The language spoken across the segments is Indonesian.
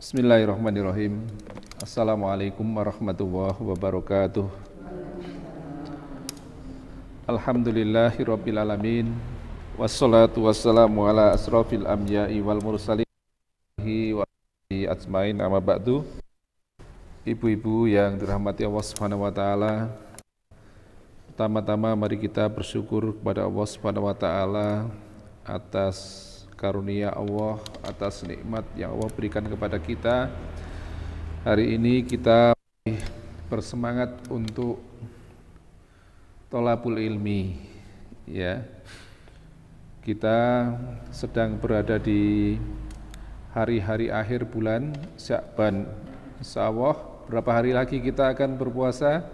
Bismillahirrahmanirrahim. Assalamualaikum warahmatullahi wabarakatuh. Alhamdulillahirabbil alamin. Wassalatu wassalamu ala asrofil anbiya'i wal mursalin wa alihi ajmain, amma ba'du. Ibu-ibu yang dirahmati Allah Subhanahu wa taala, pertama-tama mari kita bersyukur kepada Allah Subhanahu wa taala atas karunia Allah, atas nikmat yang Allah berikan kepada kita. Hari ini kita bersemangat untuk thalabul ilmi, ya. Kita sedang berada di hari-hari akhir bulan Sya'ban. Insyaallah berapa hari lagi kita akan berpuasa?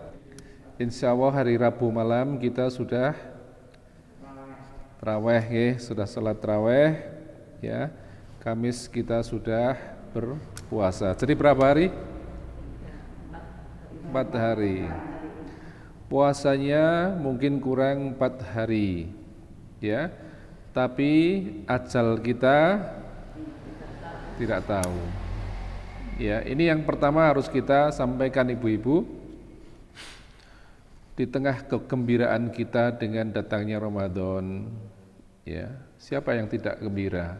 Insyaallah hari Rabu malam kita sudah tarawih, ya, sudah salat tarawih, ya. Kamis kita sudah berpuasa. Jadi berapa hari? 4 hari. Puasanya mungkin kurang 4 hari, ya. Tapi ajal kita tidak tahu. Ya, ini yang pertama harus kita sampaikan, ibu-ibu. Di tengah kegembiraan kita dengan datangnya Ramadan, ya, siapa yang tidak gembira?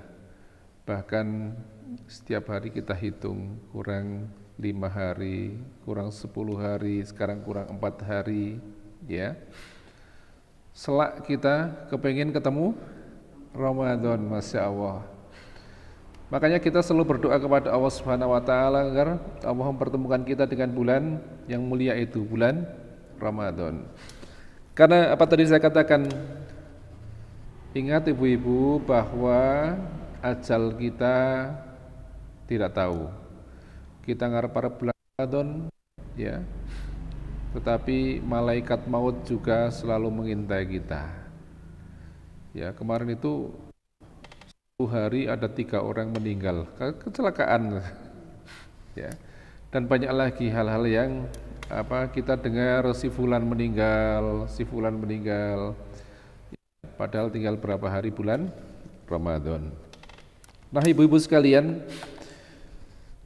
Bahkan setiap hari kita hitung kurang 5 hari, kurang 10 hari, sekarang kurang 4 hari, ya. Selak kita kepengen ketemu Ramadan, Masya Allah. Makanya kita selalu berdoa kepada Allah Subhanahu wa taala agar Allah mempertemukan kita dengan bulan yang mulia itu, bulan Ramadan. Karena apa tadi saya katakan, ingat ibu-ibu bahwa ajal kita tidak tahu. Kita ngarep-arep bulan Ramadan, ya. Tetapi malaikat maut juga selalu mengintai kita. Ya, kemarin itu 1 hari ada 3 orang meninggal kecelakaan, ya. Dan banyak lagi hal-hal yang kita dengar si fulan meninggal, padahal tinggal berapa hari bulan Ramadan. Nah, ibu-ibu sekalian,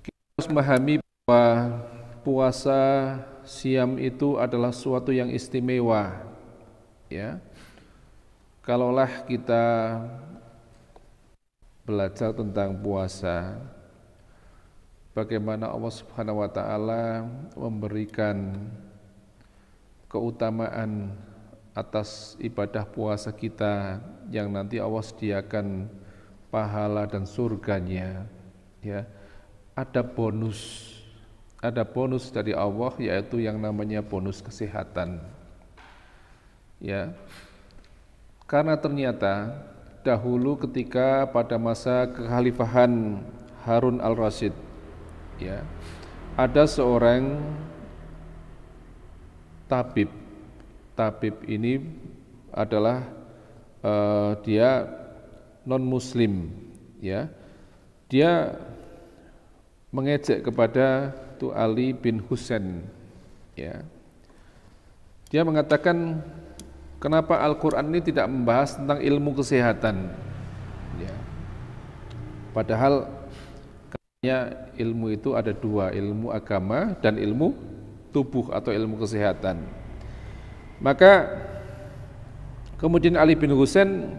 kita harus memahami bahwa puasa siam itu adalah suatu yang istimewa, ya. Kalaulah kita belajar tentang puasa, bagaimana Allah Subhanahu wa taala memberikan keutamaan atas ibadah puasa kita yang nanti Allah sediakan pahala dan surganya, ya. Ada bonus dari Allah, yaitu yang namanya bonus kesehatan, ya. Karena ternyata dahulu ketika pada masa kekhalifahan Harun al-Rasyid, ya, ada seorang tabib. Tabib ini adalah dia non muslim, ya. Dia mengejek kepada Tu Ali bin Husain, ya. Dia mengatakan, kenapa Al-Quran ini tidak membahas tentang ilmu kesehatan, ya. Padahal ilmu itu ada 2, ilmu agama dan ilmu tubuh atau ilmu kesehatan. Maka kemudian Ali bin Husain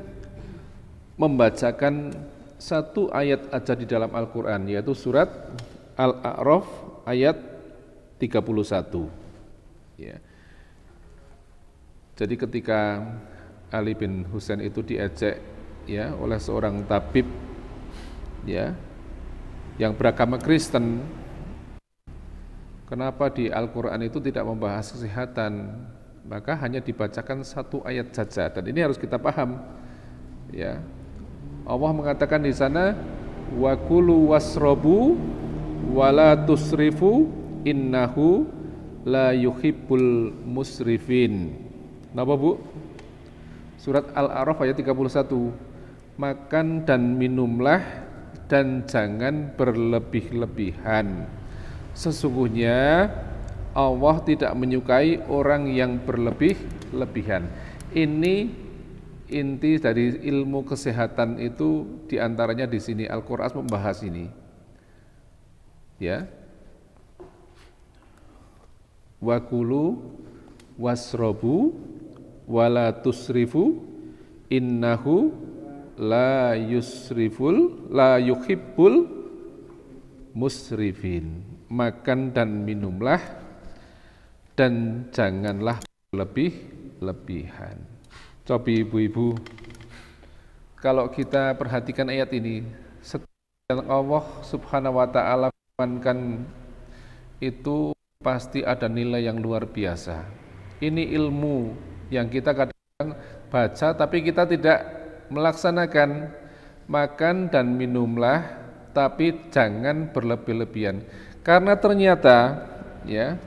membacakan 1 ayat aja di dalam Al-Quran, yaitu surat Al-A'raf ayat 31, ya. Jadi ketika Ali bin Husain itu diejek, ya, oleh seorang tabib, ya, yang beragama Kristen, kenapa di Al-Quran itu tidak membahas kesehatan? Maka hanya dibacakan 1 ayat saja, dan ini harus kita paham, ya. Allah mengatakan di sana, wa kulu wasrobu wala tusrifu innahu la yuhibbul musrifin. Napa, Bu? Surat Al-A'raf ayat 31. Makan dan minumlah dan jangan berlebih-lebihan. Sesungguhnya Allah tidak menyukai orang yang berlebih-lebihan. Ini inti dari ilmu kesehatan itu diantaranya di sini Al-Quran membahas ini. Ya. Wa kulu wasrobu wala tusrifu innahu la yuhibbul musrifin. Makan dan minumlah dan janganlah berlebih-lebihan. Coba ibu-ibu, kalau kita perhatikan ayat ini, setiap Allah Subhanahu wa taala firmankan itu pasti ada nilai yang luar biasa. Ini ilmu yang kita kadang baca tapi kita tidak melaksanakan. Makan dan minumlah tapi jangan berlebih-lebihan. Karena ternyata ya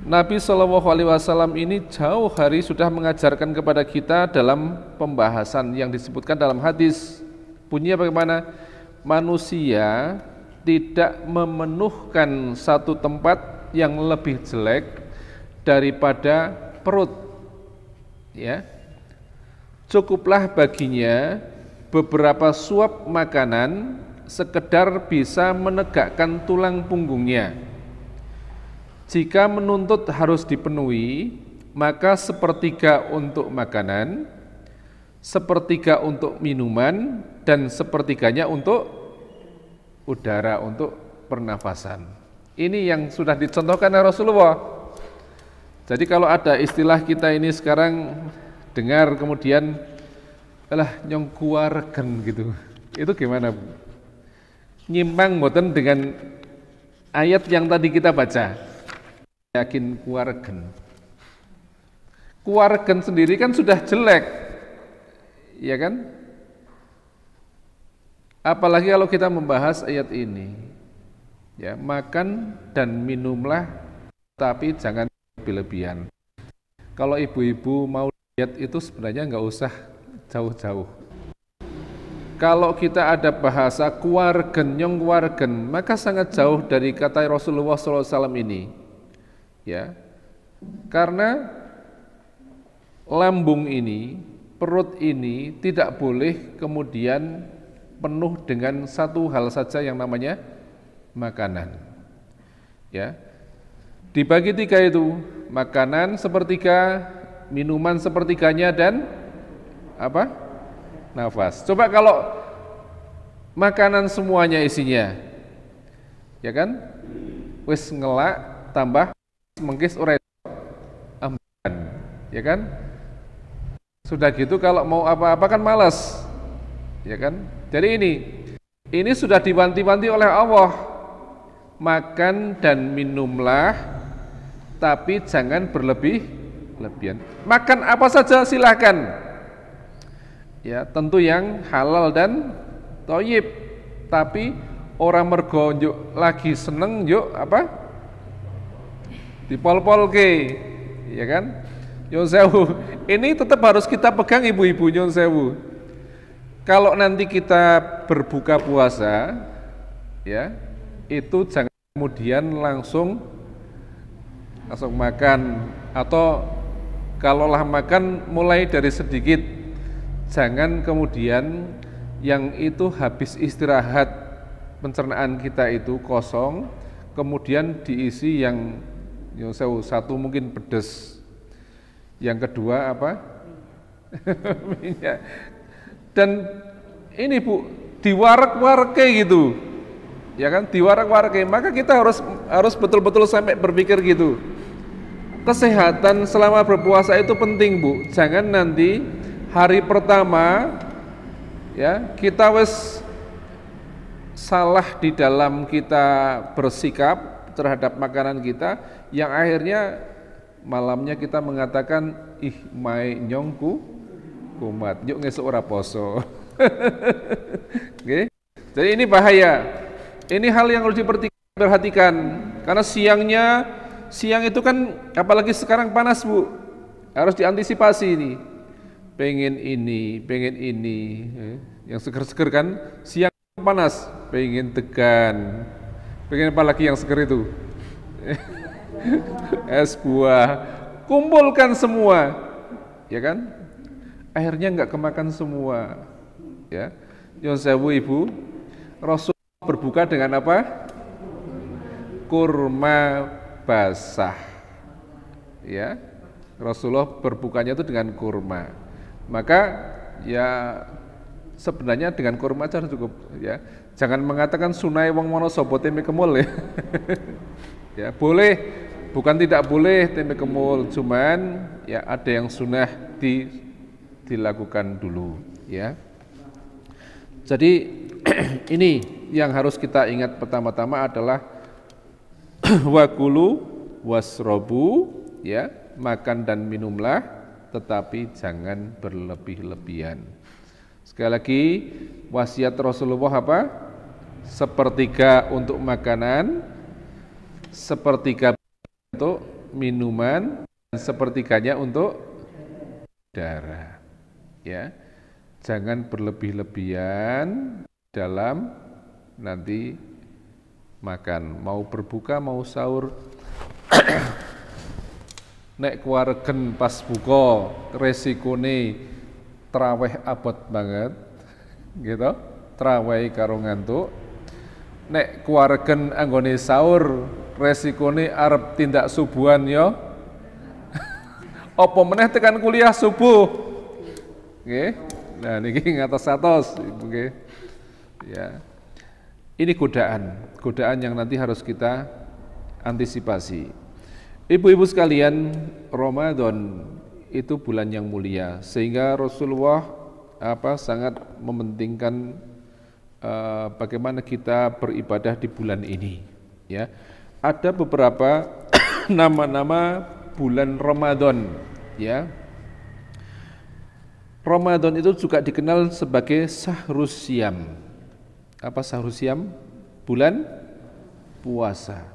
Nabi SAW ini jauh hari sudah mengajarkan kepada kita dalam pembahasan yang disebutkan dalam hadis. Bunyinya bagaimana? Manusia tidak memenuhkan satu tempat yang lebih jelek daripada perut. Ya. Cukuplah baginya beberapa suap makanan sekedar bisa menegakkan tulang punggungnya. Jika menuntut harus dipenuhi, maka sepertiga untuk makanan, sepertiga untuk minuman, dan sepertiganya untuk udara, untuk pernafasan. Ini yang sudah dicontohkan oleh Rasulullah. Jadi kalau ada istilah kita ini sekarang dengar kemudian nyong kuaregen gitu, itu gimana Bu? Nyimpang mboten dengan ayat yang tadi kita baca. Yakin kuaregen. Kuaregen sendiri kan sudah jelek, ya kan? Apalagi kalau kita membahas ayat ini, ya makan dan minumlah, tapi jangan berlebihan. Kalau ibu-ibu mau diet itu sebenarnya nggak usah jauh-jauh. Kalau kita ada bahasa kuargen, nyong kuargen, maka sangat jauh dari kata Rasulullah SAW ini. Ya, karena lambung ini, perut ini tidak boleh kemudian penuh dengan satu hal saja yang namanya makanan. Ya, dibagi tiga itu, makanan sepertiga, minuman sepertiganya, dan apa? Nafas. Coba kalau makanan semuanya isinya, ya kan? Wis ngelak tambah mengkis ora amban, ya kan? Sudah gitu kalau mau apa-apa kan malas, ya kan? Jadi ini sudah diwanti-wanti oleh Allah, makan dan minumlah, tapi jangan berlebih-lebihan. Makan apa saja silakan, ya tentu yang halal dan thayyib, tapi orang mergo yuk lagi seneng yuk apa? Dipol-pol ke, ya kan? Nyun sewu, ini tetap harus kita pegang ibu-ibu nyun sewu. Kalau nanti kita berbuka puasa, ya itu jangan kemudian langsung makan, atau kalaulah makan mulai dari sedikit, jangan kemudian yang itu habis istirahat pencernaan kita itu kosong, kemudian diisi yang satu mungkin pedas, yang kedua apa? Minyak. Dan ini Bu, diwarak-warake gitu, ya kan? Diwarak-warake, maka kita harus betul-betul sampai berpikir gitu. Kesehatan selama berpuasa itu penting Bu. Jangan nanti hari pertama ya kita wes salah di dalam kita bersikap terhadap makanan kita, yang akhirnya malamnya kita mengatakan ih mai nyongku kumat yuk ngesuk ora poso. Okay? Jadi ini bahaya, ini hal yang harus diperhatikan, karena siang itu kan apalagi sekarang panas Bu, harus diantisipasi ini. Pengen ini yang seger-seger kan, siang panas pengen tegan. Pengen apa lagi yang seger itu? Es buah, kumpulkan semua, ya kan? Akhirnya nggak kemakan semua, ya. Nyun sewu ibu, Rasul berbuka dengan apa? kurma basah. Ya, Rasulullah berbukanya itu dengan kurma. Maka ya sebenarnya dengan kurma aja cukup ya. Jangan mengatakan sunai wong mono sobo tempe kemul ya. Ya, boleh, bukan tidak boleh tempe kemul, cuman ya ada yang sunnah dilakukan dulu ya. Jadi ini yang harus kita ingat pertama-tama adalah wakulu wasrobu ya, makan dan minumlah tetapi jangan berlebih-lebihan. Sekali lagi wasiat Rasulullah apa? Sepertiga untuk makanan, sepertiga untuk minuman, dan sepertiganya untuk darah. Ya, jangan berlebih-lebihan dalam nanti makan. Mau berbuka, mau sahur. Nek keluargen pas buka, resikone traweh abot banget, gitu. Traweh karo ngantuk. Nek keluargen anggone sahur, resikone arep tindak subuhan yo. Apa meneh tekan kuliah subuh. Nggih. Nah niki ngatos-atos nggih. Ya. Ini godaan yang nanti harus kita antisipasi. Ibu-ibu sekalian, Ramadan itu bulan yang mulia, sehingga Rasulullah sangat mementingkan bagaimana kita beribadah di bulan ini. Ya, ada beberapa nama-nama bulan Ramadan. Ya, Ramadan itu juga dikenal sebagai Syahrus Syam. Apa Syahrus Syam? Bulan puasa.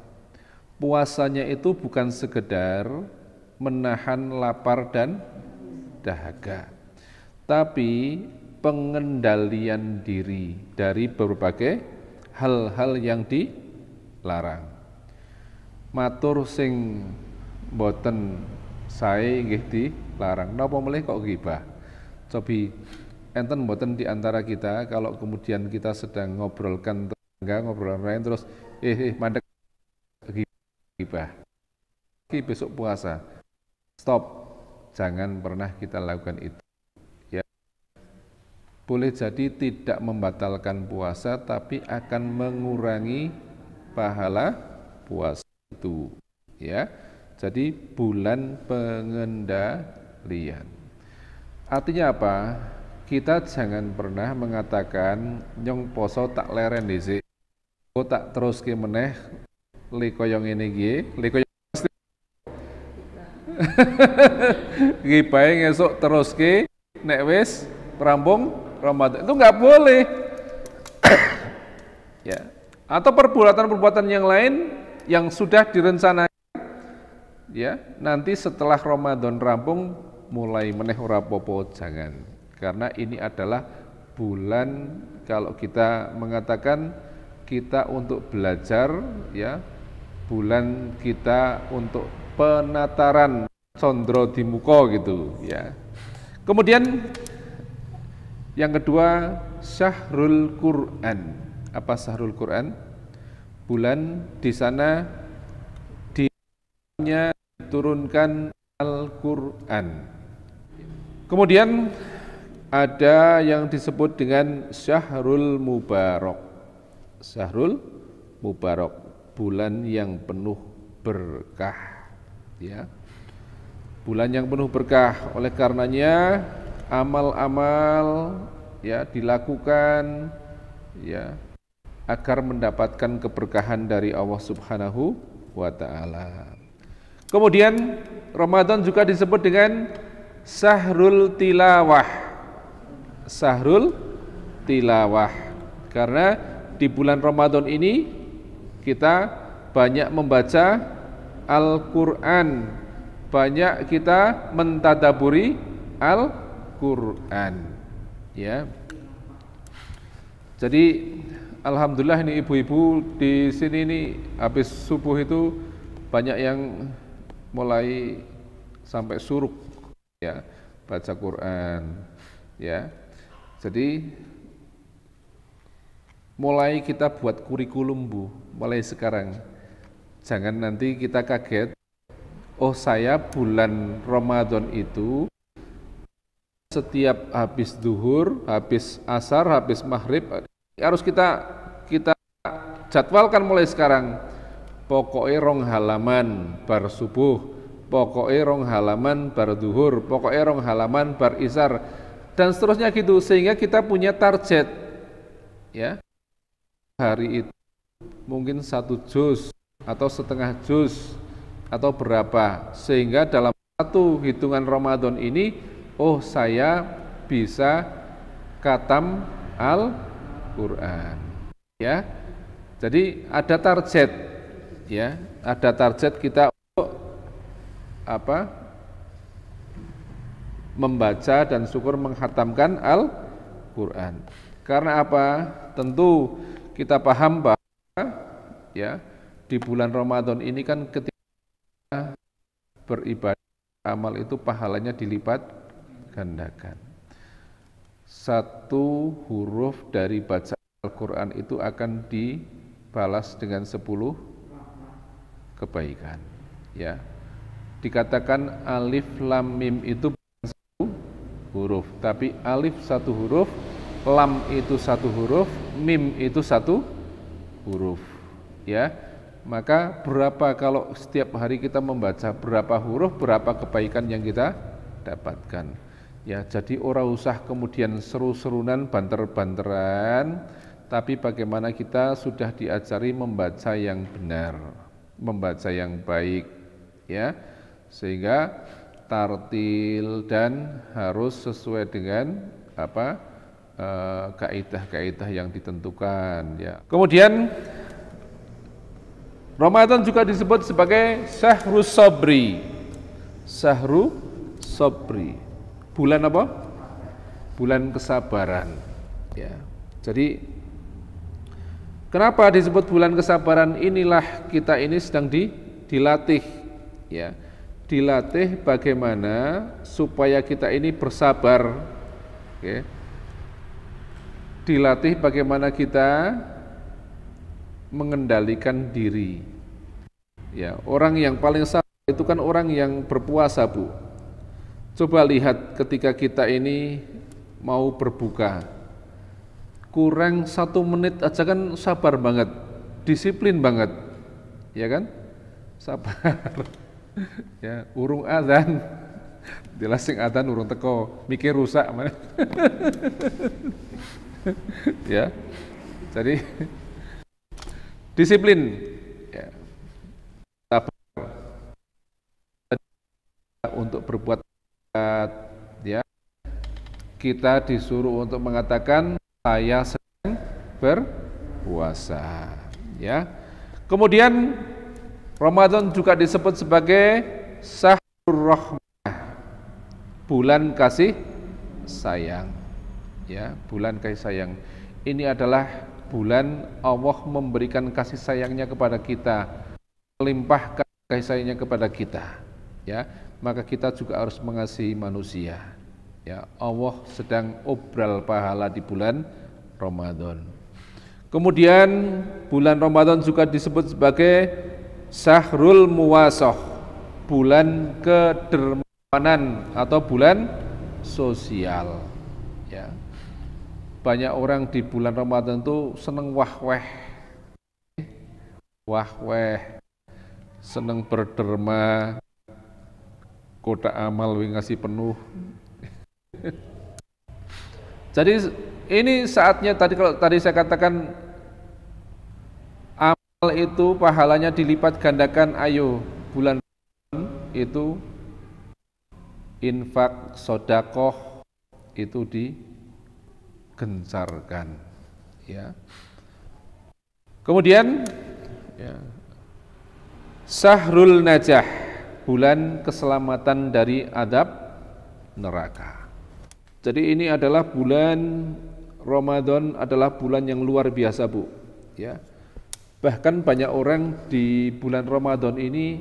Puasanya itu bukan sekedar menahan lapar dan dahaga, tapi pengendalian diri dari berbagai hal-hal yang dilarang. Matur sing boten sae nggih dilarang. Napa melih kok ghibah? Cobi enten boten di antara kita kalau kemudian kita sedang ngobrolkan tetangga, ngobrol lain terus mandek ghibah. Besok puasa. Stop. Jangan pernah kita lakukan itu. Ya. Boleh jadi tidak membatalkan puasa tapi akan mengurangi pahala puasa itu. Ya. Jadi bulan pengendalian. Artinya apa? Kita jangan pernah mengatakan nyong poso tak leren dhisik. Tak terus ke meneh le koyong ngene iki, le koyong Gibae ngesuk teruske nek wis rampung Ramadan. Itu enggak boleh. Ya. Atau perbuatan-perbuatan yang lain yang sudah direncanakan ya, nanti setelah Ramadan rampung mulai meneh ora apa-apa jangan. Karena ini adalah bulan kalau kita mengatakan kita untuk belajar ya, bulan kita untuk penataran condro di muka gitu ya. Kemudian yang kedua Syahrul Quran. Apa Syahrul Quran? Bulan di sana diturunkan Al-Quran. Kemudian ada yang disebut dengan Syahrul Mubarak. Syahrul Mubarak, bulan yang penuh berkah ya. Bulan yang penuh berkah, oleh karenanya amal-amal ya dilakukan ya agar mendapatkan keberkahan dari Allah Subhanahu wa taala. Kemudian Ramadan juga disebut dengan Syahrul Tilawah. Syahrul Tilawah karena di bulan Ramadan ini kita banyak membaca Al-Quran, banyak kita mentadaburi Al-Quran ya. Jadi alhamdulillah ini ibu-ibu di sini ini habis subuh itu banyak yang mulai sampai suruk ya baca Quran ya. Jadi mulai kita buat kurikulum Bu, mulai sekarang Jangan nanti kita kaget, oh saya bulan Ramadan itu setiap habis duhur, habis asar, habis maghrib harus kita jadwalkan mulai sekarang. Pokoknya rong halaman bar subuh, pokoknya rong halaman bar duhur, pokoknya rong halaman bar isar, dan seterusnya gitu, sehingga kita punya target, ya. Hari itu mungkin 1 juz atau setengah juz atau berapa, sehingga dalam satu hitungan Ramadan ini, oh saya bisa khatam Al-Quran, ya. Jadi ada target, ya, ada target kita untuk membaca dan syukur menghatamkan Al-Quran. Karena apa? Tentu kita paham bahwa, ya, di bulan Ramadan ini kan ketika beribadah amal itu pahalanya dilipat gandakan. 1 huruf dari bacaan Al-Quran itu akan dibalas dengan 10 kebaikan, ya. Dikatakan alif lam mim itu bukan 1 huruf, tapi alif 1 huruf, lam itu 1 huruf, mim itu 1 huruf, ya. Maka berapa kalau setiap hari kita membaca berapa huruf, berapa kebaikan yang kita dapatkan, ya. Jadi ora usah kemudian seru-serunan, banter-banteran, tapi bagaimana kita sudah diajari membaca yang benar, membaca yang baik, ya, sehingga tartil dan harus sesuai dengan kaidah-kaidah yang ditentukan, ya. Kemudian Ramadan juga disebut sebagai Syahrus Sabri. Syahrul Sabri. Bulan apa? Bulan kesabaran, ya. Jadi kenapa disebut bulan kesabaran? Inilah kita ini sedang dilatih, ya. Dilatih bagaimana supaya kita ini bersabar, okay. Dilatih bagaimana kita mengendalikan diri, ya. Orang yang paling sabar itu kan orang yang berpuasa, Bu. Coba lihat ketika kita ini mau berbuka, kurang 1 menit aja kan sabar banget, disiplin banget, ya kan? Sabar. Ya, urung adzan, jelas sing adzan urung teko, mikir rusak mana. Ya, jadi disiplin, ya. Sabar untuk berbuat, ya. Kita disuruh untuk mengatakan saya sedang berpuasa, ya. Kemudian Ramadan juga disebut sebagai Syahrul Rahmah, bulan kasih sayang, ya, bulan kasih sayang. Ini adalah bulan Allah memberikan kasih sayangnya kepada kita, melimpahkan kasih sayangnya kepada kita, ya. Maka kita juga harus mengasihi manusia, ya. Allah sedang obral pahala di bulan Ramadan. Kemudian bulan Ramadan juga disebut sebagai Syahrul Muwasah, bulan kedermawanan atau bulan sosial, ya. Banyak orang di bulan Ramadan itu seneng wah-weh, seneng berderma, kotak amal ngasih penuh. Jadi ini saatnya, kalau tadi saya katakan amal itu pahalanya dilipat gandakan, ayo bulan itu infak, sodakoh itu digencarkan, ya. Kemudian, ya, Syahrul Najah, bulan keselamatan dari adab neraka. Jadi ini adalah bulan Ramadan, adalah bulan yang luar biasa, Bu, ya. Bahkan banyak orang di bulan Ramadan ini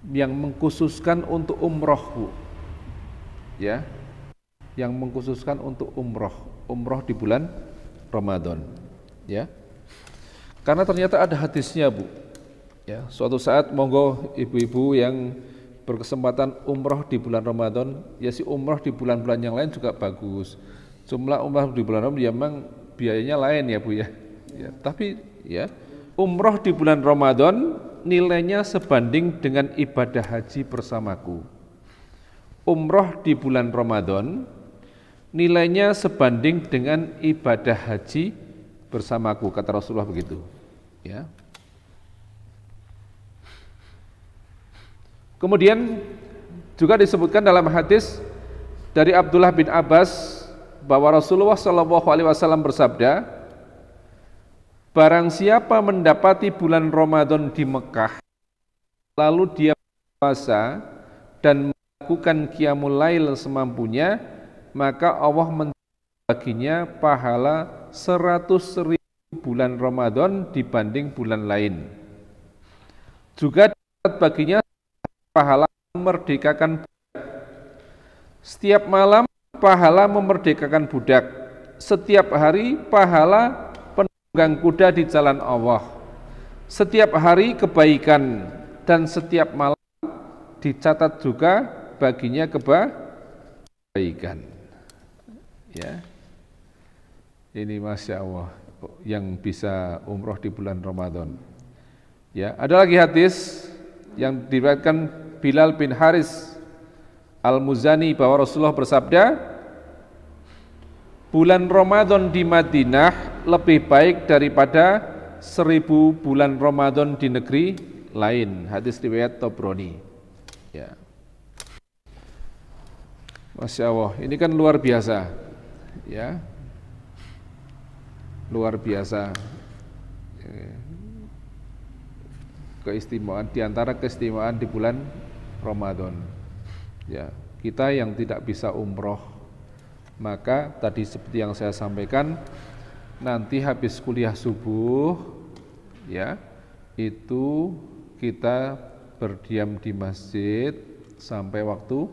yang mengkhususkan untuk umroh, Bu, ya, yang mengkhususkan untuk umroh di bulan Ramadan, ya. Karena ternyata ada hadisnya, Bu. Ya, suatu saat monggo ibu-ibu yang berkesempatan umroh di bulan Ramadan, ya si umroh di bulan-bulan yang lain juga bagus. Jumlah umroh di bulan Ramadan ya memang biayanya lain ya Bu ya. Ya, tapi ya umroh di bulan Ramadan nilainya sebanding dengan ibadah haji bersamaku. Umroh di bulan Ramadan nilainya sebanding dengan ibadah haji bersamaku, kata Rasulullah begitu. Ya. Kemudian juga disebutkan dalam hadis dari Abdullah bin Abbas bahwa Rasulullah SAW bersabda, barang siapa mendapati bulan Ramadan di Mekah, lalu dia puasa dan melakukan qiyamul lail semampunya, maka Allah memberi baginya pahala 100.000 bulan Ramadan dibanding bulan lain. Juga baginya pahala memerdekakan budak. Setiap malam pahala memerdekakan budak. Setiap hari pahala penunggang kuda di jalan Allah. Setiap hari kebaikan dan setiap malam dicatat juga baginya kebaikan. Ya. Ini Masya Allah yang bisa umroh di bulan Ramadan. Ya, ada lagi hadis yang diriwayatkan Bilal bin Haris Al-Muzani bahwa Rasulullah bersabda, bulan Ramadan di Madinah lebih baik daripada 1000 bulan Ramadan di negeri lain. Hadis riwayat Tabrani. Ya. Masya Allah, ini kan luar biasa. Ya. Luar biasa. Keistimewaan, diantara keistimewaan di bulan Ramadan. Ya, kita yang tidak bisa umroh, maka tadi seperti yang saya sampaikan, nanti habis kuliah subuh, ya, itu kita berdiam di masjid sampai waktu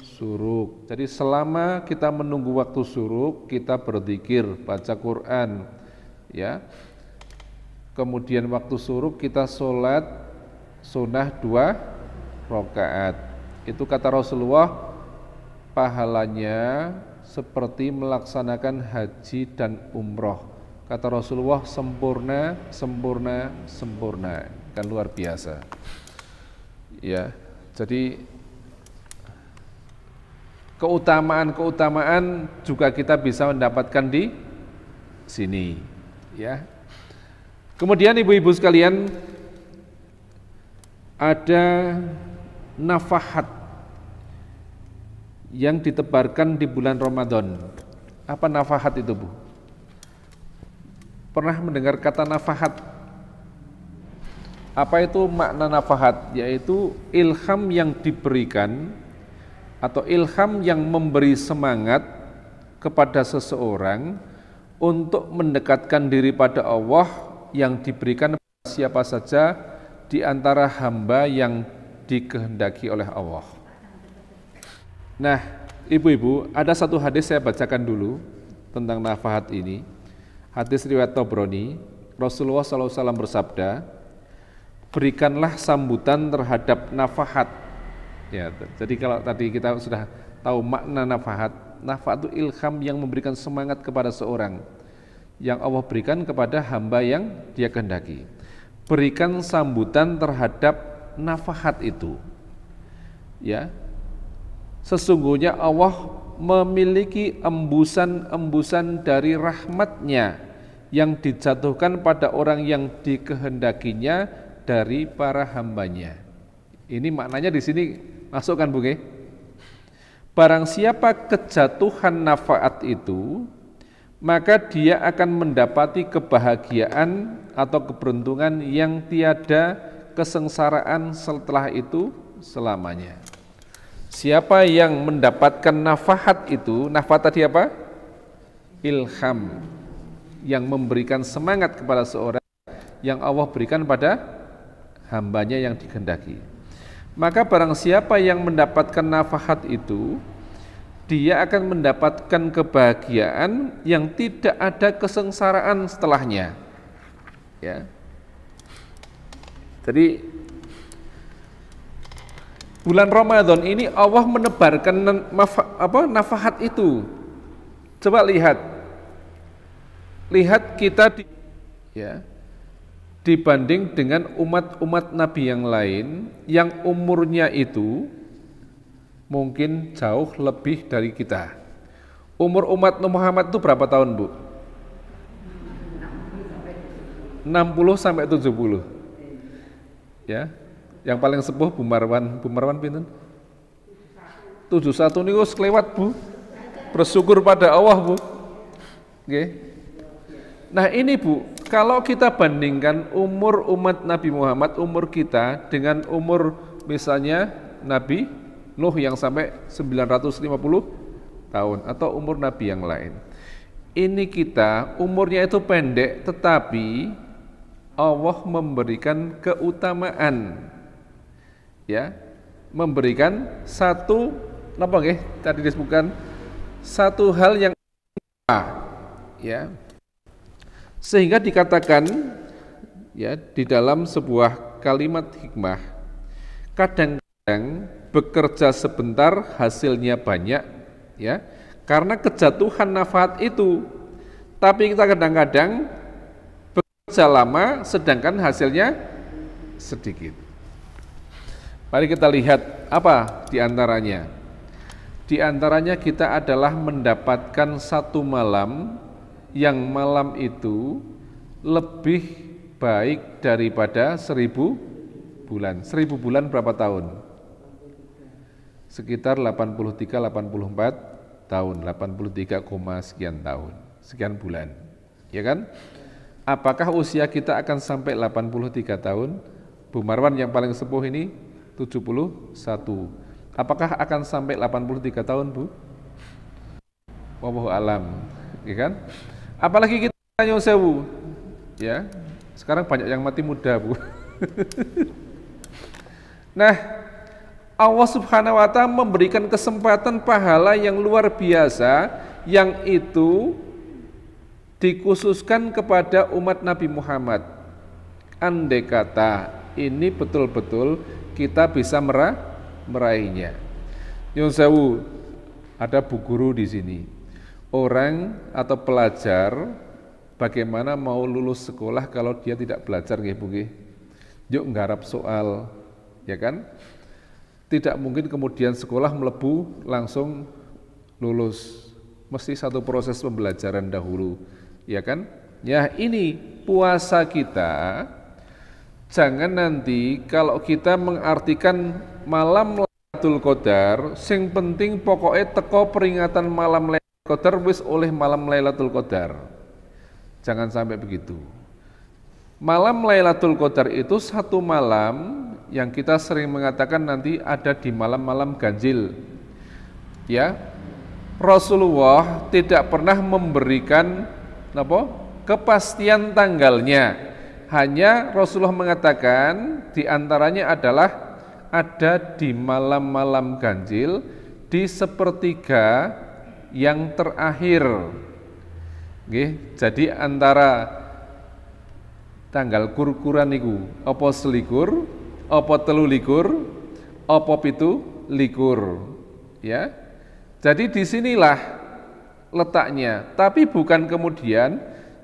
syuruk. Jadi selama kita menunggu waktu syuruk, kita berzikir, baca Quran, ya. Kemudian waktu syuruk kita sholat sunnah 2 rakaat. Itu kata Rasulullah, pahalanya seperti melaksanakan haji dan umroh. Kata Rasulullah, sempurna, sempurna, sempurna. Kan luar biasa. Ya, jadi keutamaan-keutamaan juga kita bisa mendapatkan di sini. Ya. Kemudian ibu-ibu sekalian, ada nafahat yang ditebarkan di bulan Ramadan. Apa nafahat itu, Bu? Pernah mendengar kata nafahat? Apa itu makna nafahat? Yaitu ilham yang diberikan atau ilham yang memberi semangat kepada seseorang untuk mendekatkan diri pada Allah, yang diberikan siapa saja di antara hamba yang dikehendaki oleh Allah. Nah, ibu-ibu, ada satu hadis saya bacakan dulu tentang nafahat ini. Hadis riwayat Tabrani, Rasulullah SAW bersabda, berikanlah sambutan terhadap nafahat. Ya, jadi kalau tadi kita sudah tahu makna nafahat, nafahat itu ilham yang memberikan semangat kepada seorang, yang Allah berikan kepada hamba yang Dia kehendaki. Berikan sambutan terhadap nafahat itu. Ya. Sesungguhnya Allah memiliki embusan-embusan dari rahmat-Nya yang dijatuhkan pada orang yang dikehendakinya dari para hambanya. Ini maknanya di sini masukkan, Bu. Barang siapa kejatuhan nafaat itu, maka dia akan mendapati kebahagiaan atau keberuntungan yang tiada kesengsaraan setelah itu selamanya. Siapa yang mendapatkan nafahat itu, nafahat tadi apa? Ilham, yang memberikan semangat kepada seorang yang Allah berikan pada hambanya yang dikehendaki. Maka barang siapa yang mendapatkan nafahat itu, dia akan mendapatkan kebahagiaan yang tidak ada kesengsaraan setelahnya. Ya. Jadi bulan Ramadan ini Allah menebarkan nafahat itu. Coba lihat kita ya, dibanding dengan umat-umat Nabi yang lain yang umurnya itu mungkin jauh lebih dari kita. Umur umat Muhammad itu berapa tahun, Bu? 60 sampai 70. Ya. Yang paling sepuh Bu Marwan pinten? 71 niku wis kelewat, Bu. Bersyukur pada Allah, Bu. Oke. Nah, ini Bu, kalau kita bandingkan umur umat Nabi Muhammad, umur kita dengan umur misalnya Nabi Nuh yang sampai 950 tahun atau umur Nabi yang lain. Ini kita umurnya itu pendek, tetapi Allah memberikan keutamaan, ya, memberikan satu tadi disebutkan satu hal yang ya, sehingga dikatakan ya di dalam sebuah kalimat hikmah, kadang-kadang bekerja sebentar hasilnya banyak, ya, karena kejatuhan nafahat itu. Tapi kita kadang-kadang bekerja lama sedangkan hasilnya sedikit. Mari kita lihat apa diantaranya. Diantaranya kita adalah mendapatkan satu malam yang malam itu lebih baik daripada 1000 bulan. 1000 bulan berapa tahun? Sekitar 83-84 tahun, 83, sekian tahun, sekian bulan, ya kan? Apakah usia kita akan sampai 83 tahun? Bu Marwan yang paling sepuh ini 71. Apakah akan sampai 83 tahun, Bu? Wallahu alam, ya kan? Apalagi kita nyuwun sewu, ya. Sekarang banyak yang mati muda, Bu. Nah, Allah Subhanahu wa Ta'ala memberikan kesempatan pahala yang luar biasa yang itu dikhususkan kepada umat Nabi Muhammad. Andai kata ini betul-betul kita bisa meraihnya. Nyuwun sewu, ada Bu Guru di sini. Orang atau pelajar bagaimana mau lulus sekolah kalau dia tidak belajar, nggih Bu nggih? Yuk nggarap soal, ya kan? Tidak mungkin kemudian sekolah melebu langsung lulus. Mesti satu proses pembelajaran dahulu, ya kan? Ya, ini puasa kita. Jangan nanti kalau kita mengartikan malam Lailatul Qadar, sing penting pokoknya teko peringatan malam Lailatul Qadar wis oleh malam Lailatul Qadar. Jangan sampai begitu. Malam Lailatul Qadar itu satu malam yang kita sering mengatakan nanti ada di malam-malam ganjil. Ya. Rasulullah tidak pernah memberikan kepastian tanggalnya. Hanya Rasulullah mengatakan di antaranya adalah ada di malam-malam ganjil di sepertiga yang terakhir. Jadi antara tanggal kurkuran niku apa selikur, apa telu likur, apa pitu likur, ya. Jadi disinilah letaknya. Tapi bukan kemudian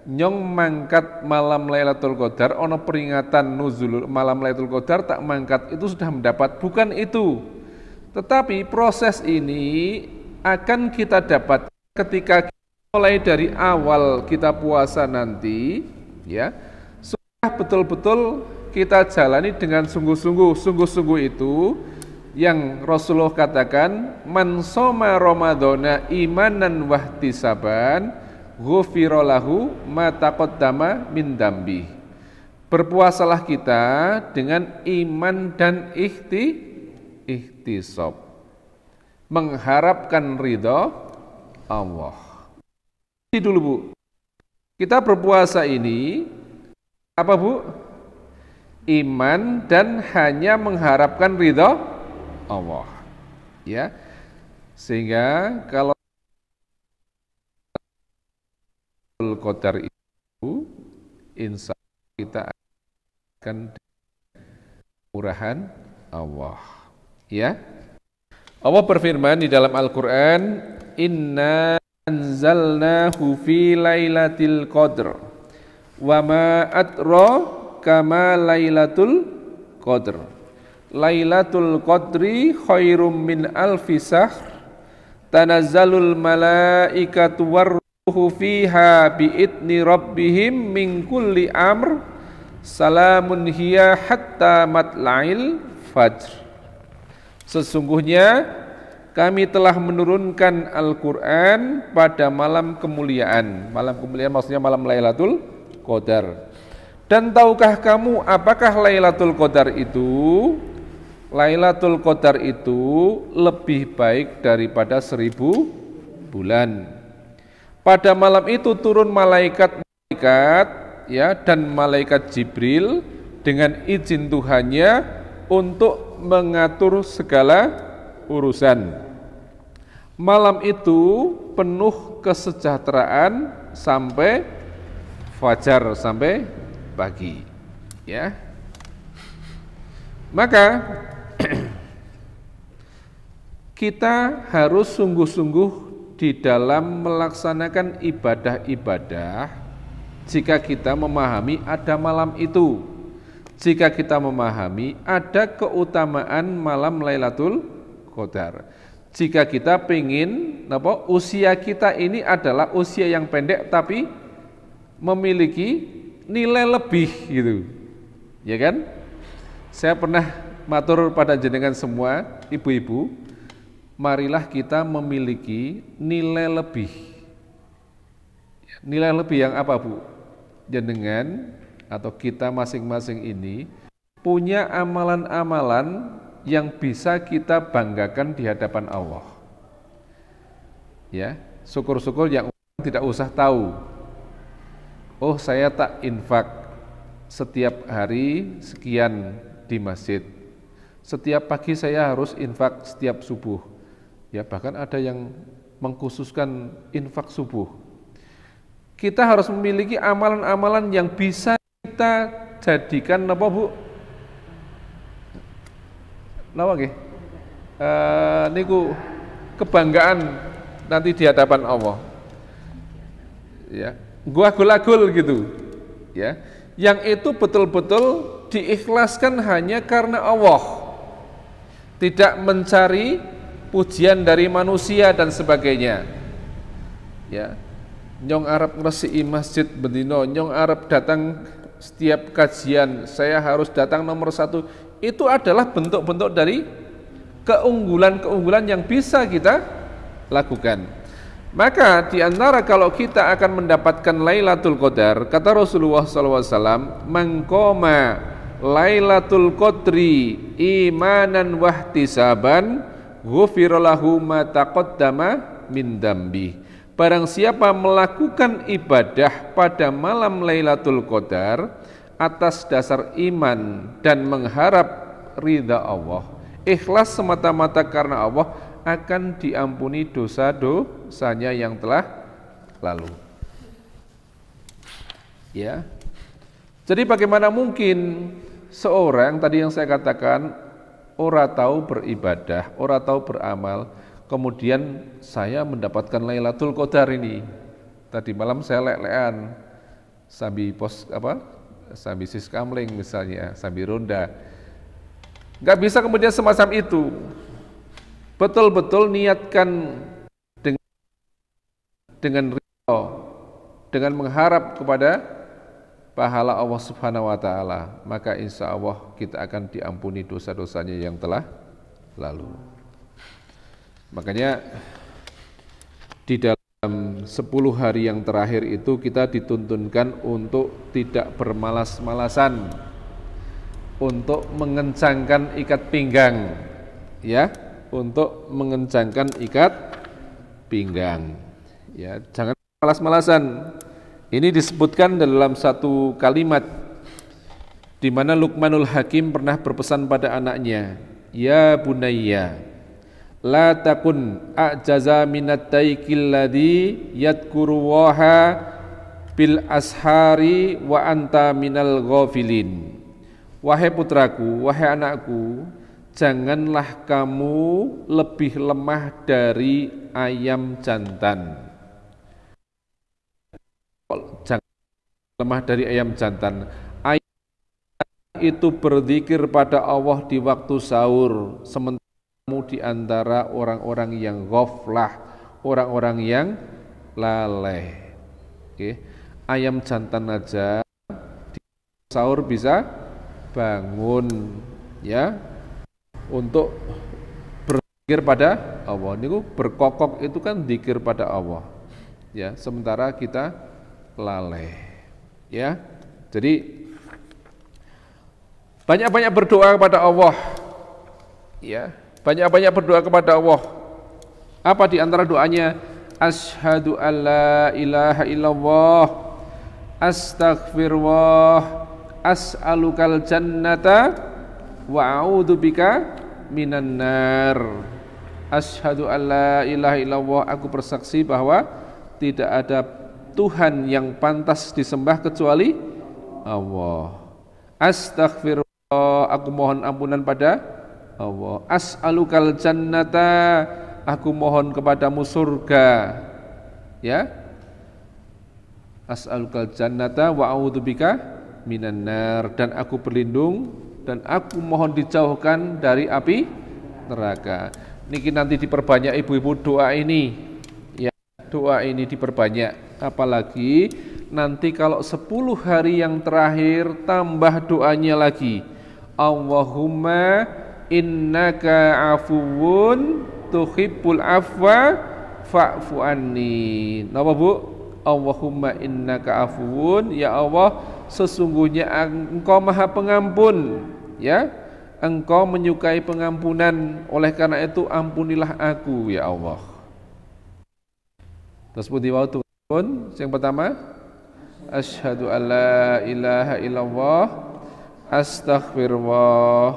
nyong mangkat malam Lailatul Qadar, ono peringatan nuzul malam Lailatul Qadar tak mangkat itu sudah mendapat, bukan itu. Tetapi proses ini akan kita dapat ketika mulai dari awal kita puasa nanti, ya, sudah betul-betul kita jalani dengan sungguh-sungguh. Sungguh-sungguh itu yang Rasulullah katakan, man shoma ramadhana imanan wahtisaban ghufira lahu ma taqaddama min dambi. Berpuasalah kita dengan iman dan ihtisab, mengharapkan ridha Allah. Ini dulu Bu, kita berpuasa ini apa Bu? Iman dan hanya mengharapkan ridha Allah, ya. Sehingga kalau Qadar itu insya Allah kita akan kemurahan Allah. Ya. Allah berfirman di dalam Al-Qur'an, "Inna anzalnahu fi lailatul qadr wa ma adraka ma lailatul qadr. Lailatul qadri khairum min alfi sahr. Tanazzalul malaikatu warruhu fiha biidni rabbihim min kulli amr. Salamun hiya hatta matla'il fajr." Sesungguhnya kami telah menurunkan Al-Quran pada malam kemuliaan. Malam kemuliaan maksudnya malam Lailatul Qadar. Dan tahukah kamu apakah Lailatul Qadar itu? Lailatul Qadar itu lebih baik daripada 1000 bulan. Pada malam itu turun malaikat-malaikat ya, dan malaikat Jibril dengan izin Tuhannya untuk mengatur segala urusan. Malam itu penuh kesejahteraan sampai fajar, sampai pagi. Ya. Maka kita harus sungguh-sungguh di dalam melaksanakan ibadah-ibadah jika kita memahami ada malam itu. Jika kita memahami ada keutamaan malam Lailatul Qadar. Jika kita ingin usia kita ini adalah usia yang pendek tapi memiliki nilai lebih gitu. Ya kan? Saya pernah matur pada jenengan semua, ibu-ibu, marilah kita memiliki nilai lebih. Nilai lebih yang apa, Bu? Jenengan atau kita masing-masing ini punya amalan-amalan yang bisa kita banggakan di hadapan Allah. Ya, syukur-syukur yang tidak usah tahu. Oh, saya tak infak setiap hari sekian di masjid. Setiap pagi saya harus infak setiap subuh. Ya, bahkan ada yang mengkhususkan infak subuh. Kita harus memiliki amalan-amalan yang bisa kita jadikan apa, Bu? Napa nggih? Niku kebanggaan nanti di hadapan Allah. Ya, gul-gul gitu. Ya. Yang itu betul-betul diikhlaskan hanya karena Allah. Tidak mencari pujian dari manusia dan sebagainya. Ya. Nyong arep ngresiki masjid bendino, nyong arep datang setiap kajian, saya harus datang nomor 1. Itu adalah bentuk-bentuk dari keunggulan-keunggulan yang bisa kita lakukan. Maka di antara kalau kita akan mendapatkan Lailatul Qadar, kata Rasulullah SAW, "Man qama Lailatul Qadri imanan wahtisaban, ghufira lahu ma taqaddama min dambi." Barang siapa melakukan ibadah pada malam Lailatul Qadar atas dasar iman dan mengharap ridha Allah, ikhlas semata-mata karena Allah, akan diampuni dosa-dosanya yang telah lalu. Ya. Jadi bagaimana mungkin seorang tadi yang saya katakan ora tahu beribadah, ora tahu beramal, kemudian saya mendapatkan Lailatul Qadar ini. Tadi malam saya lek-lekan sambil sambil siskamling misalnya, sambil ronda. Enggak bisa kemudian semacam itu. Betul-betul niatkan dengan ridho, dengan mengharap kepada pahala Allah Subhanahu wa taala, maka insya Allah kita akan diampuni dosa-dosanya yang telah lalu. Makanya di dalam 10 hari yang terakhir itu kita dituntunkan untuk tidak bermalas-malasan, untuk mengencangkan ikat pinggang, ya, untuk mengencangkan ikat pinggang, ya, jangan malas-malasan. Ini disebutkan dalam satu kalimat di mana Luqmanul Hakim pernah berpesan pada anaknya, "Ya bunayya, la takun a'jaza minat taikil ladhi yadkuru waha bil ashari wa anta minal ghafilin wahai putraku, wahai anakku, janganlah kamu lebih lemah dari ayam jantan. Jangan lemah dari ayam jantan. Ayam itu berzikir pada Allah di waktu sahur, sementara kamu di antara orang-orang yang ghaflah, orang-orang yang lalai. Oke. Ayam jantan aja di sahur bisa bangun, ya, untuk berzikir pada Allah. Niku berkokok itu kan zikir pada Allah, ya. Sementara kita lalai, ya. Jadi banyak-banyak berdoa kepada Allah, ya. Banyak-banyak berdoa kepada Allah. Apa di antara doanya? Asyhadu alla ilaha illallah, astaghfirullah, as'alukal jannata wa a'udzubika minan nar. Asyhadu alla ilaha illallah, aku bersaksi bahwa tidak ada Tuhan yang pantas disembah kecuali Allah. Astaghfirullah, aku mohon ampunan pada Allah. As'alukal jannata, aku mohon kepadamu surga, ya. As'alukal jannata wa a'udzubika minan nar, dan aku berlindung dan aku mohon dijauhkan dari api neraka. Niki nanti diperbanyak ibu-ibu doa ini, ya, doa ini diperbanyak. Apalagi nanti kalau 10 hari yang terakhir tambah doanya lagi. Allahumma innaka afuwun tuhibbul afwa fa'fu anni. Napa Bu? Allahumma innaka afuwun, ya Allah, sesungguhnya Engkau Maha Pengampun, ya. Engkau menyukai pengampunan, oleh karena itu ampunilah aku, ya Allah. Terus pundi wau pun yang pertama, asyhadu alla ilaha illallah, astaghfirullah,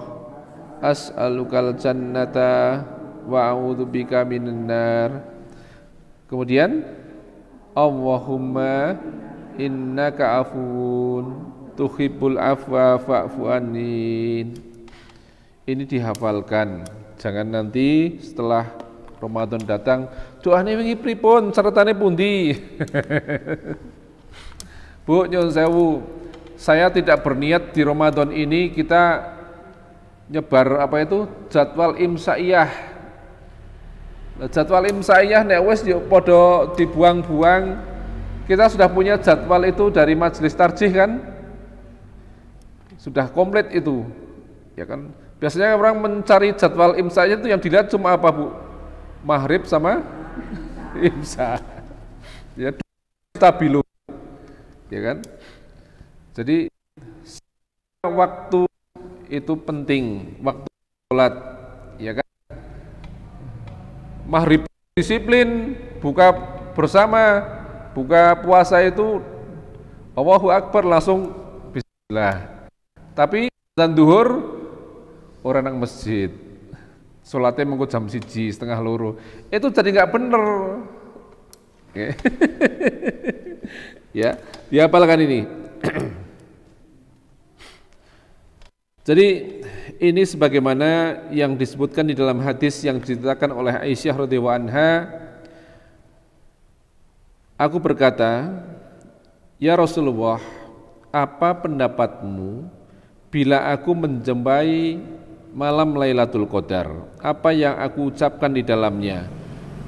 as'alukal jannata wa a'udzubika minan nar. Kemudian Allahumma innaka afuwun tuhibbul afwa fa'fu anni. Ini dihafalkan. Jangan nanti setelah Ramadan datang, doane wingi pripun, caratane pundi? Bu, nyuwun sewu, saya tidak berniat di Ramadan ini kita nyebar apa itu jadwal imsaiyah. Jadwal imsaiyah nek wis yo padha dibuang-buang. Kita sudah punya jadwal itu dari majelis tarjih kan? Sudah komplit itu. Ya kan? Biasanya orang mencari jadwal imsaiyah itu yang dilihat cuma apa, Bu? Maghrib sama imsa. Ya, stabilu. Ya kan? Jadi waktu itu penting, waktu sholat, ya kan? Maghrib disiplin, buka bersama, buka puasa itu Allahu Akbar langsung bismillah. Tapi dan duhur orang nang masjid, sholatnya mengko jam 1:30 itu jadi nggak bener. Ya, dihafalkan ini. Jadi ini sebagaimana yang disebutkan di dalam hadis yang diceritakan oleh Aisyah radhiyallahu anha. Aku berkata, ya Rasulullah, apa pendapatmu bila aku menjumpai malam Lailatul Qadar? Apa yang aku ucapkan di dalamnya?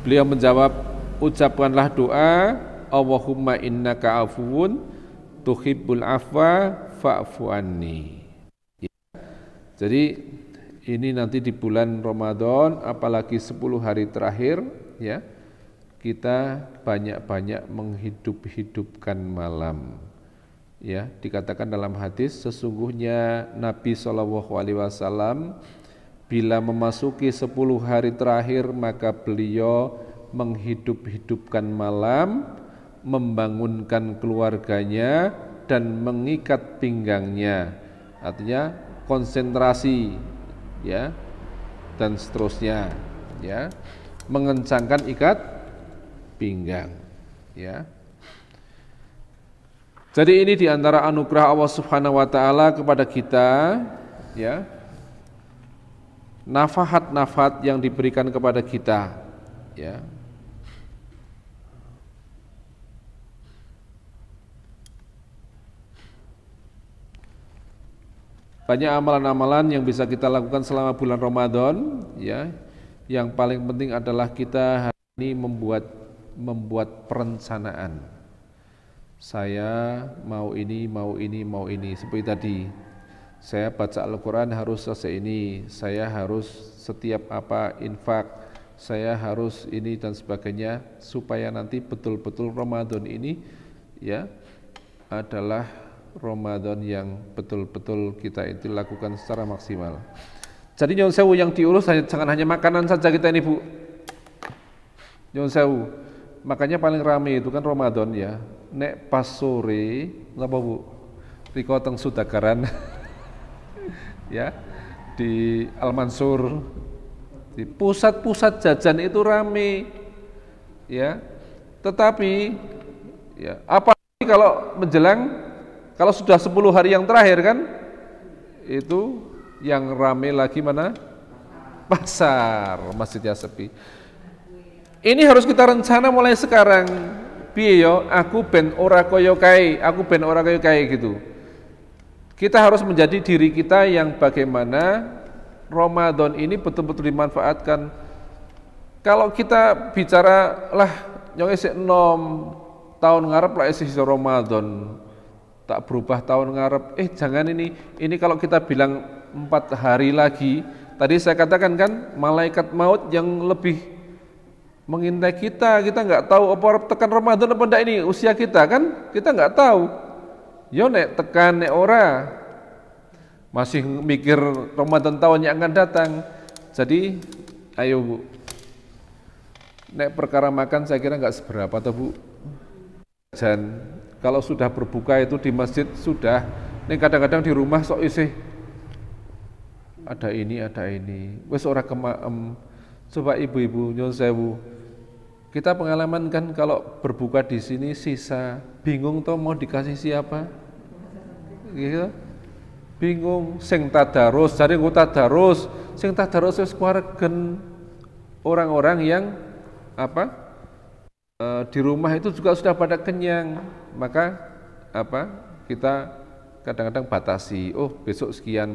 Beliau menjawab, ucapkanlah doa, Allahumma innaka afuwun tuhibbul afwa fa'fu anni. Jadi ini nanti di bulan Ramadan, apalagi 10 hari terakhir, ya, kita banyak-banyak menghidup-hidupkan malam. Ya, dikatakan dalam hadis, sesungguhnya Nabi SAW bila memasuki 10 hari terakhir maka beliau menghidup-hidupkan malam, membangunkan keluarganya dan mengikat pinggangnya. Artinya konsentrasi, ya, dan seterusnya, ya, mengencangkan ikat pinggang, ya. Jadi ini diantara anugerah Allah Subhanahu wa taala kepada kita, ya. Nafahat-nafahat yang diberikan kepada kita, ya. Banyak amalan-amalan yang bisa kita lakukan selama bulan Ramadan, ya. Yang paling penting adalah kita hari ini membuat perencanaan. Saya mau ini, mau ini, mau ini. Seperti tadi, saya baca Al-Quran harus selesai ini, saya harus setiap apa infak, saya harus ini dan sebagainya, supaya nanti betul-betul Ramadan ini, ya, adalah Ramadan yang betul-betul kita itu lakukan secara maksimal. Jadi nyuwun sewu, yang diurus jangan hanya makanan saja kita ini, Bu. Nyuwun sewu. Makanya paling rame itu kan Ramadan, ya. Nek pas sore, ngapa Bu? Riko teng Sudagaran. Ya, di Al-Mansur, di pusat-pusat jajan itu rame. Ya. Tetapi ya, apalagi kalau menjelang, kalau sudah 10 hari yang terakhir kan, itu yang rame lagi mana? Pasar, masjidnya sepi. Ini harus kita rencana mulai sekarang. Piye yo, aku ben ora kaya kae, aku ben ora kaya kae gitu. Kita harus menjadi diri kita yang bagaimana Ramadan ini betul-betul dimanfaatkan. Kalau kita bicara lah nyong isih enom tahun ngarep lah isih Ramadan, tak berubah tahun ngarep. Jangan ini kalau kita bilang 4 hari lagi, tadi saya katakan kan malaikat maut yang lebih mengintai kita nggak tahu apa tekan Ramadan apa enggak ini usia kita kan, kita nggak tahu. Yo nek tekan nek ora, masih mikir Ramadan tahun yang akan datang. Jadi ayo Bu, nek perkara makan saya kira nggak seberapa tuh Bu. Dan kalau sudah berbuka itu di masjid sudah, nek kadang-kadang di rumah sok isih ada ini, wes ora kemaem. Coba ibu-ibu nyuwun sewu, kita pengalaman kan kalau berbuka di sini sisa, bingung toh mau dikasih siapa? Gitu. Bingung, sing tadarus, cari ku tadarus, sing tadarus wis keluargen orang-orang yang apa? Di rumah itu juga sudah pada kenyang, maka apa? Kita kadang-kadang batasi, oh besok sekian.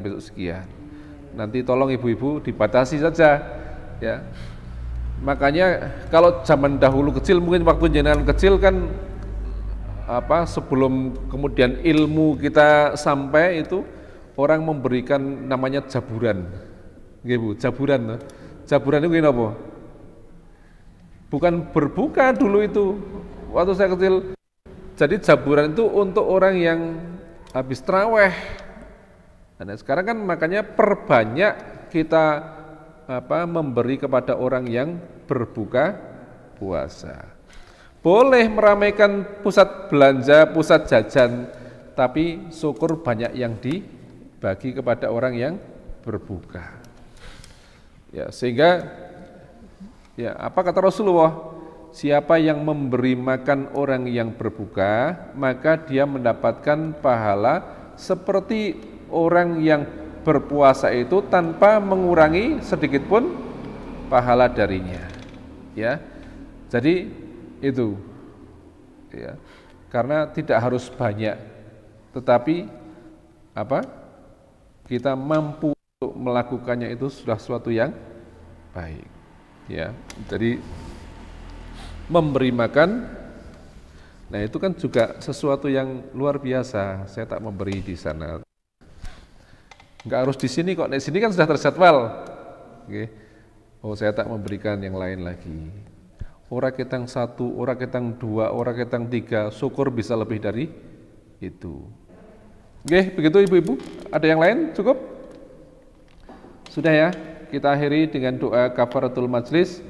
Nanti tolong ibu-ibu dibatasi saja, ya. Makanya kalau zaman dahulu kecil, mungkin waktu jenengan kecil kan apa, sebelum kemudian ilmu kita sampai itu orang memberikan namanya jaburan. Nggih Bu, jaburan. Jaburan itu gini apa? Bukan berbuka dulu itu waktu saya kecil. Jadi jaburan itu untuk orang yang habis traweh. Nah, sekarang kan makanya perbanyak kita memberi kepada orang yang berbuka puasa. Boleh meramaikan pusat belanja, pusat jajan, tapi syukur banyak yang dibagi kepada orang yang berbuka. Ya, sehingga ya, apa kata Rasulullah? Siapa yang memberi makan orang yang berbuka, maka dia mendapatkan pahala seperti orang yang berpuasa itu tanpa mengurangi sedikit pun pahala darinya. Ya. Jadi itu. Ya. Karena tidak harus banyak, tetapi apa? Kita mampu untuk melakukannya itu sudah suatu yang baik. Ya. Jadi memberi makan, nah itu kan juga sesuatu yang luar biasa. Saya tak memberi di sana. Enggak harus di sini kok, di sini kan sudah terjadwal. Oke. Oh, saya tak memberikan yang lain lagi. Orang ketang 1, orang ketang 2, orang ketang 3, syukur bisa lebih dari itu. Oke, begitu ibu-ibu. Ada yang lain? Cukup? Sudah ya. Kita akhiri dengan doa kafaratul majlis.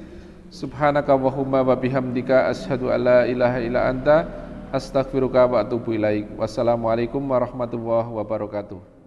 Subhanaka Allahumma wa bihamdika asyhadu alla ilaha illa anta astaghfiruka wa atubu ilaik. Wassalamualaikum warahmatullahi wabarakatuh.